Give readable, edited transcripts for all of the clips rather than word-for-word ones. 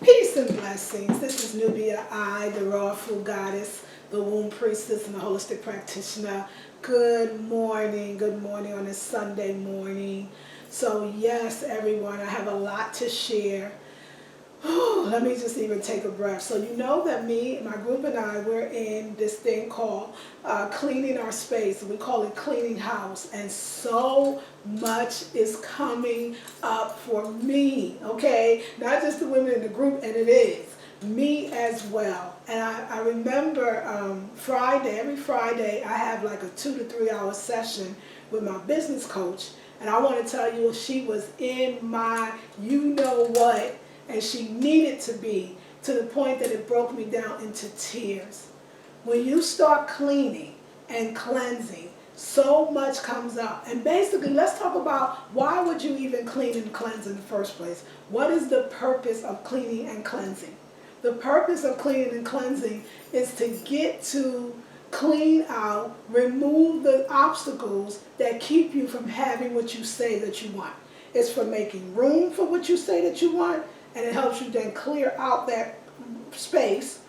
Peace and blessings. This is Nubia I, the Raw Food Goddess, the Womb Priestess, and the Holistic Practitioner. Good morning on this Sunday morning. So yes, everyone, I have a lot to share. Let me just even take a breath. So you know that me, my group and I, we're in this thing called cleaning our space. We call it cleaning house. And so much is coming up for me, okay? Not just the women in the group, and it is. Me as well. And I remember every Friday, I have like a 2 to 3 hour session with my business coach. And I want to tell you, she was in my you-know-what, and she needed to be, to the point that it broke me down into tears. When you start cleaning and cleansing, so much comes up. And basically, let's talk about why would you even clean and cleanse in the first place? What is the purpose of cleaning and cleansing? The purpose of cleaning and cleansing is to get to clean out, remove the obstacles that keep you from having what you say that you want. It's for making room for what you say that you want, and it helps you then clear out that space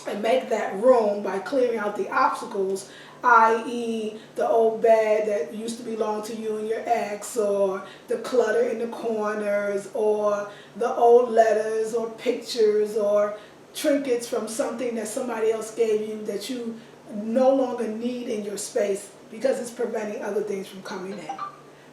and make that room by clearing out the obstacles, i.e. the old bag that used to belong to you and your ex, or the clutter in the corners, or the old letters or pictures or trinkets from something that somebody else gave you that you no longer need in your space because it's preventing other things from coming in.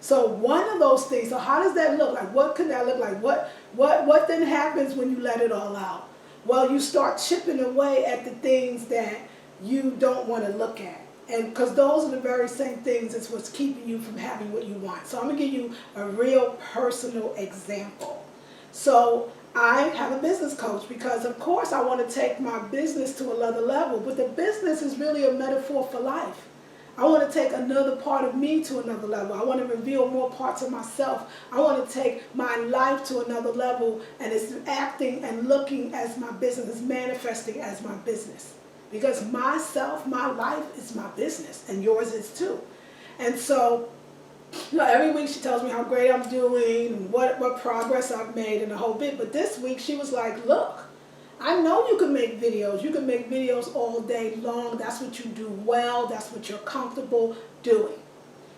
So one of those things, so how does that look like? What can that look like? What then happens when you let it all out? Well, you start chipping away at the things that you don't want to look at. And because those are the very same things that's what's keeping you from having what you want. So I'm going to give you a real personal example. So I have a business coach because, of course, I want to take my business to another level. But the business is really a metaphor for life. I want to take another part of me to another level. I want to reveal more parts of myself. I want to take my life to another level, and it's acting and looking as my business, it's manifesting as my business. Because myself, my life is my business, and yours is too. And so, every week she tells me how great I'm doing, and what progress I've made, and the whole bit. But this week she was like, look, I know you can make videos. You can make videos all day long. That's what you do well. That's what you're comfortable doing.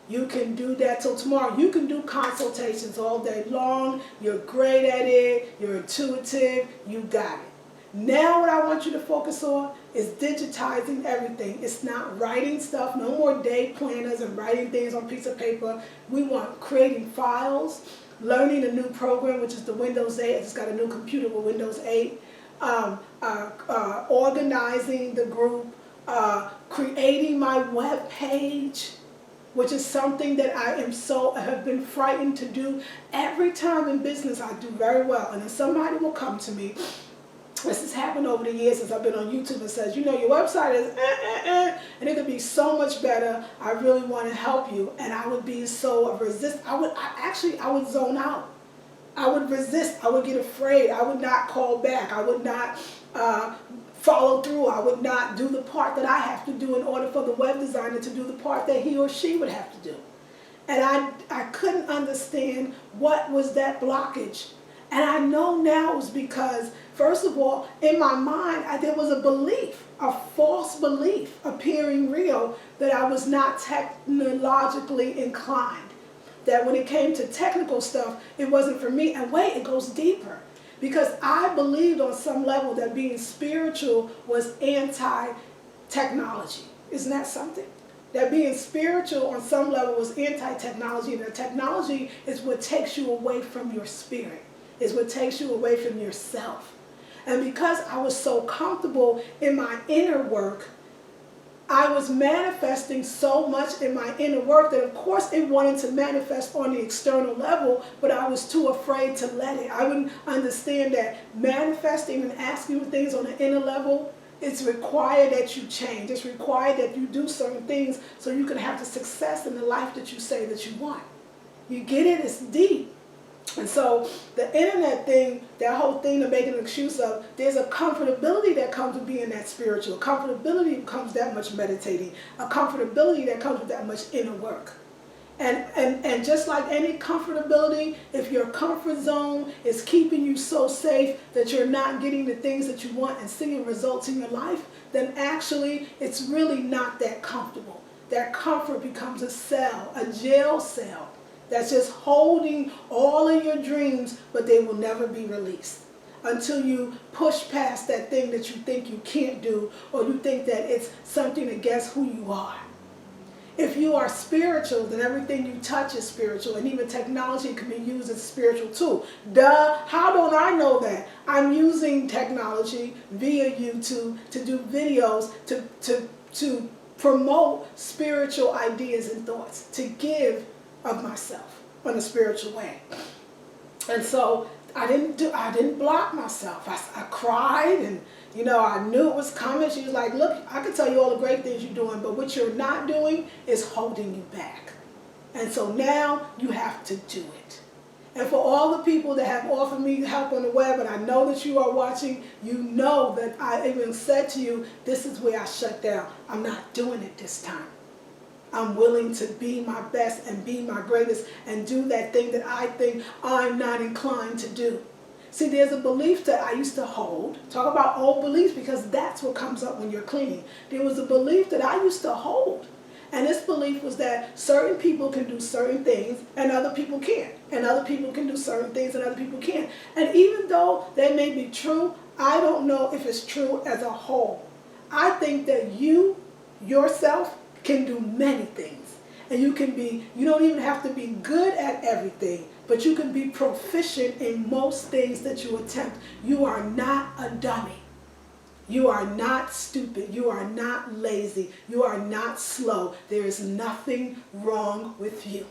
You can do that till tomorrow. You can do consultations all day long. You're great at it. You're intuitive. You got it. Now what I want you to focus on is digitizing everything. It's not writing stuff. No more day planners and writing things on a piece of paper. We want creating files, learning a new program, which is the Windows 8. I just got a new computer with Windows 8. Organizing the group, creating my web page, which is something that I have been frightened to do. Every time in business I do very well, and then somebody will come to me. This has happened over the years since I've been on YouTube and says, you know, your website is and it could be so much better. I really want to help you, and I would be so resist. I would zone out. I would resist. I would get afraid. I would not call back. I would not follow through. I would not do the part that I have to do in order for the web designer to do the part that he or she would have to do. And I couldn't understand what was that blockage. And I know now it was because, first of all, in my mind, there was a belief, a false belief appearing real that I was not technologically inclined. That when it came to technical stuff, it wasn't for me. And wait, it goes deeper. Because I believed on some level that being spiritual was anti-technology. Isn't that something? That being spiritual on some level was anti-technology. And the technology is what takes you away from your spirit. Is what takes you away from yourself. And because I was so comfortable in my inner work, I was manifesting so much in my inner work that, of course, it wanted to manifest on the external level, but I was too afraid to let it. I wouldn't understand that manifesting and asking for things on the inner level, it's required that you change. It's required that you do certain things so you can have the success in the life that you say that you want. You get it? It's deep. And so the internet thing, that whole thing to make an excuse of, there's a comfortability that comes with being that spiritual. A comfortability comes that much meditating. A comfortability that comes with that much inner work. And just like any comfortability, if your comfort zone is keeping you so safe that you're not getting the things that you want and seeing results in your life, then actually it's really not that comfortable. That comfort becomes a cell, a jail cell, that's just holding all of your dreams, but they will never be released until you push past that thing that you think you can't do, or you think that it's something against who you are. If you are spiritual, then everything you touch is spiritual, and even technology can be used as a spiritual tool. Duh, how don't I know that? I'm using technology via YouTube to do videos to promote spiritual ideas and thoughts, to give of myself in a spiritual way. And so I didn't block myself. I cried, and I knew it was coming. She was like, look, I can tell you all the great things you're doing, but what you're not doing is holding you back. And so now you have to do it. And for all the people that have offered me help on the web, and I know that you are watching, you know that I even said to you, this is where I shut down. I'm not doing it this time. I'm willing to be my best and be my greatest and do that thing that I think I'm not inclined to do. See, there's a belief that I used to hold. Talk about old beliefs, because that's what comes up when you're cleaning. There was a belief that I used to hold. And this belief was that certain people can do certain things and other people can't. And other people can do certain things and other people can't. And even though they may be true, I don't know if it's true as a whole. I think that you, yourself, can do many things. And you don't even have to be good at everything, but you can be proficient in most things that you attempt. You are not a dummy. You are not stupid. You are not lazy. You are not slow. There is nothing wrong with you.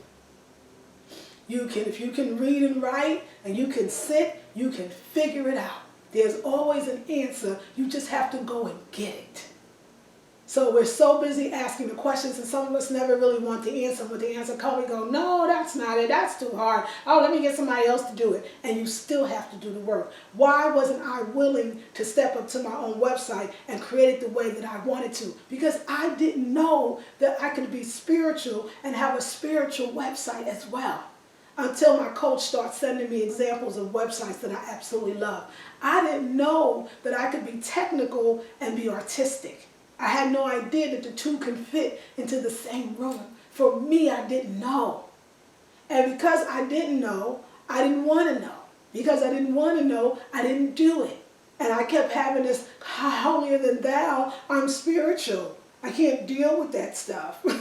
If you can read and write and you can sit, you can figure it out. There's always an answer. You just have to go and get it. So we're so busy asking the questions, and some of us never really want the answer. When the answer comes, we go, no, that's not it. That's too hard. Oh, let me get somebody else to do it. And you still have to do the work. Why wasn't I willing to step up to my own website and create it the way that I wanted to? Because I didn't know that I could be spiritual and have a spiritual website as well. Until my coach starts sending me examples of websites that I absolutely love. I didn't know that I could be technical and be artistic. I had no idea that the two can fit into the same room. For me, I didn't know. And because I didn't know, I didn't want to know. Because I didn't want to know, I didn't do it. And I kept having this holier than thou, I'm spiritual. I can't deal with that stuff, and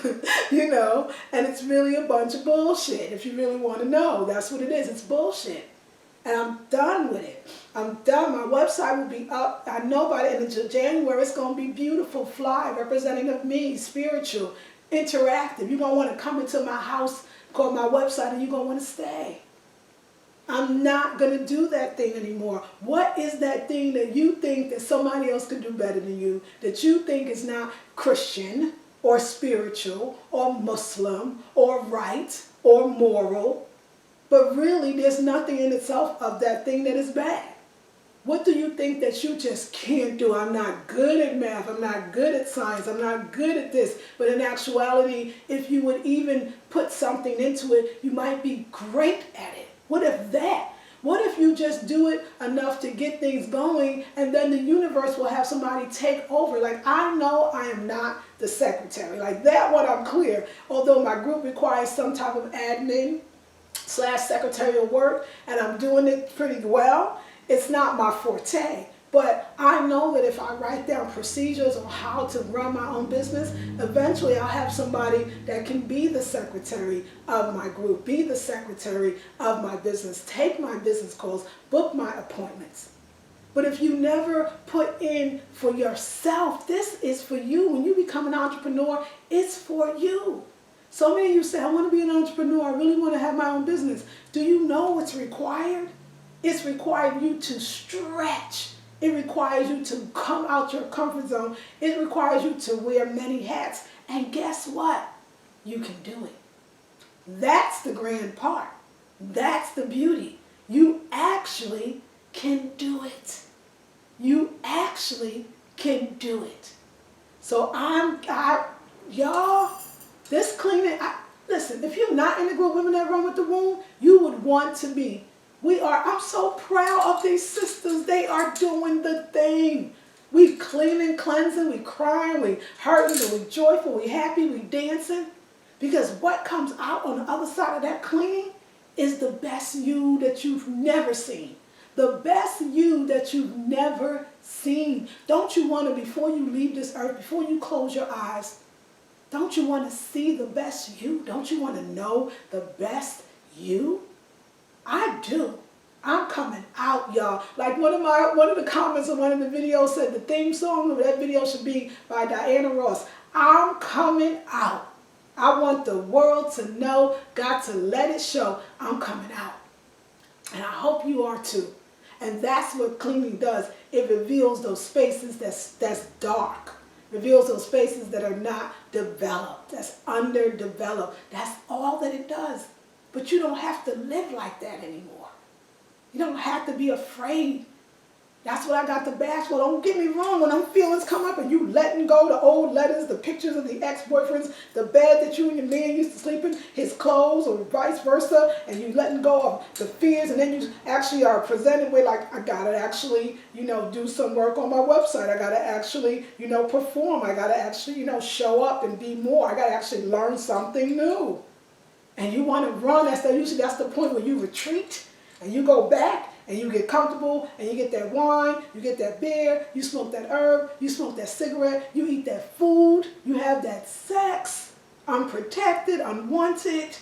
it's really a bunch of bullshit. If you really want to know, that's what it is. It's bullshit. And I'm done with it. I'm done. My website will be up. I know by the end of January it's going to be beautiful, fly, representing of me, spiritual, interactive. You're going to want to come into my house, call my website, and you're going to want to stay. I'm not going to do that thing anymore. What is that thing that you think that somebody else can do better than you, that you think is not Christian or spiritual or Muslim or right or moral? But really, there's nothing in itself of that thing that is bad. What do you think that you just can't do? I'm not good at math. I'm not good at science. I'm not good at this. But in actuality, if you would even put something into it, you might be great at it. What if that? What if you just do it enough to get things going, and then the universe will have somebody take over? Like, I know I am not the secretary. Like that one, I'm clear. Although my group requires some type of admin / secretarial work, and I'm doing it pretty well. It's not my forte, but I know that if I write down procedures on how to run my own business, eventually I'll have somebody that can be the secretary of my group, be the secretary of my business, take my business calls, book my appointments. But if you never put in for yourself, this is for you. When you become an entrepreneur, it's for you. So many of you say, I want to be an entrepreneur. I really want to have my own business. Do you know what's required? It's required you to stretch. It requires you to come out your comfort zone. It requires you to wear many hats. And guess what? You can do it. That's the grand part. That's the beauty. You actually can do it. You actually can do it. So y'all, this cleaning, listen, if you're not in the group Women That Run With The Womb, you would want to be. I'm so proud of these sisters. They are doing the thing. We cleaning, cleansing, we crying, we hurting, we joyful, we happy, we dancing. Because what comes out on the other side of that cleaning is the best you that you've never seen. The best you that you've never seen. Don't you want to, before you leave this earth, before you close your eyes, don't you want to see the best you? Don't you want to know the best you? I do. I'm coming out, y'all. Like one of the comments on one of the videos said the theme song of that video should be by Diana Ross. I'm coming out. I want the world to know, got to let it show, I'm coming out. And I hope you are too. And that's what cleaning does. It reveals those spaces that's dark. Reveals those spaces that are not developed, that's underdeveloped. That's all that it does. But you don't have to live like that anymore. You don't have to be afraid. That's what I got to bash. Well, don't get me wrong. When them feelings come up and you letting go the old letters, the pictures of the ex-boyfriends, the bed that you and your man used to sleep in, his clothes or vice versa, and you letting go of the fears, and then you actually are presented with like, I got to actually, do some work on my website. I got to actually, perform. I got to actually, show up and be more. I got to actually learn something new. And you want to run. That's the point where you retreat and you go back. And you get comfortable, and you get that wine, you get that beer, you smoke that herb, you smoke that cigarette, you eat that food, you have that sex, unprotected, unwanted,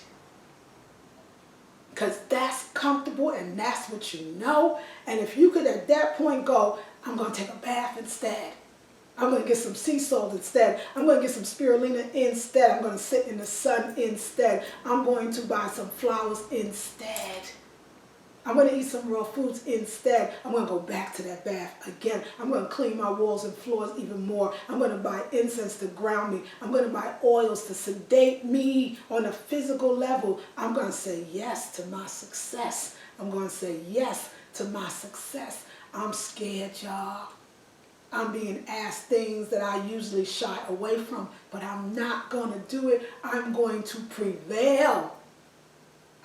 because that's comfortable and that's what you know. And if you could at that point go, I'm going to take a bath instead. I'm going to get some sea salt instead. I'm going to get some spirulina instead. I'm going to sit in the sun instead. I'm going to buy some flowers instead. I'm going to eat some raw foods instead. I'm going to go back to that bath again. I'm going to clean my walls and floors even more. I'm going to buy incense to ground me. I'm going to buy oils to sedate me on a physical level. I'm going to say yes to my success. I'm going to say yes to my success. I'm scared, y'all. I'm being asked things that I usually shy away from, but I'm not going to do it. I'm going to prevail.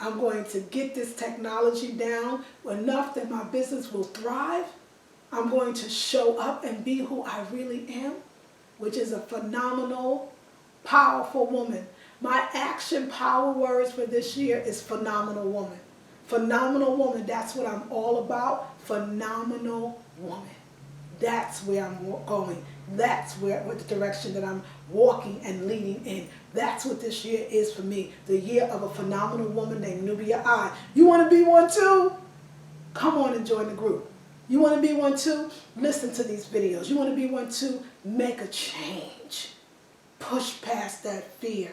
I'm going to get this technology down enough that my business will thrive. I'm going to show up and be who I really am, which is a phenomenal, powerful woman. My action power words for this year is phenomenal woman. Phenomenal woman, that's what I'm all about. Phenomenal woman. That's where I'm going. That's what the direction that I'm walking and leading in. That's what this year is for me. The year of a phenomenal woman named Nubia I. You want to be one too? Come on and join the group. You want to be one too? Listen to these videos. You want to be one too? Make a change. Push past that fear.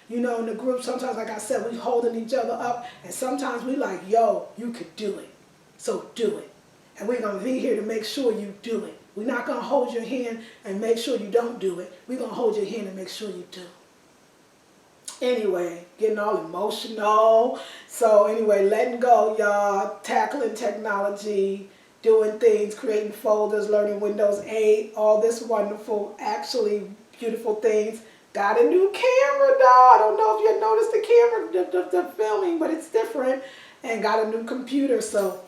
In the group, sometimes, like I said, we holding each other up, and sometimes we like, yo, you could do it. So do it. And we're going to be here to make sure you do it. We're not going to hold your hand and make sure you don't do it. We're going to hold your hand and make sure you do. Anyway, getting all emotional. So anyway, letting go, y'all. Tackling technology, doing things, creating folders, learning Windows 8, all this wonderful, actually beautiful things. Got a new camera, though. I don't know if you noticed the camera, the filming, but it's different. And got a new computer, so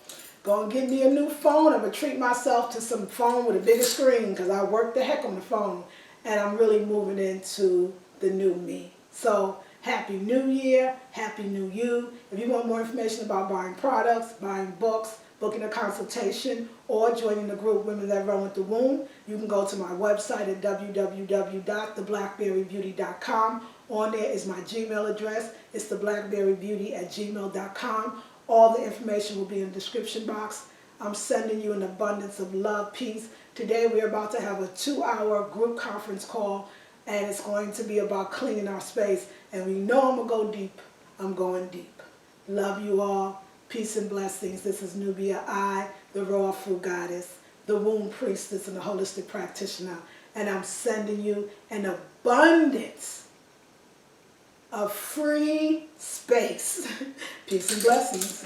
gonna get me a new phone. I'm gonna treat myself to some phone with a bigger screen because I work the heck on the phone. And I'm really moving into the new me. So happy new year, happy new you. If you want more information about buying products, buying books, booking a consultation, or joining the group Women That Run With The Womb, you can go to my website at www.theblackberrybeauty.com. On there is my Gmail address. It's theblackberrybeauty@gmail.com. All the information will be in the description box. I'm sending you an abundance of love, peace. Today we're about to have a 2-hour group conference call, and it's going to be about cleaning our space. And we know I'm going to go deep. I'm going deep. Love you all. Peace and blessings. This is Nubia I, the Raw Food Goddess, the Womb Priestess, and the Holistic Practitioner. And I'm sending you an abundance of free space. Peace and blessings.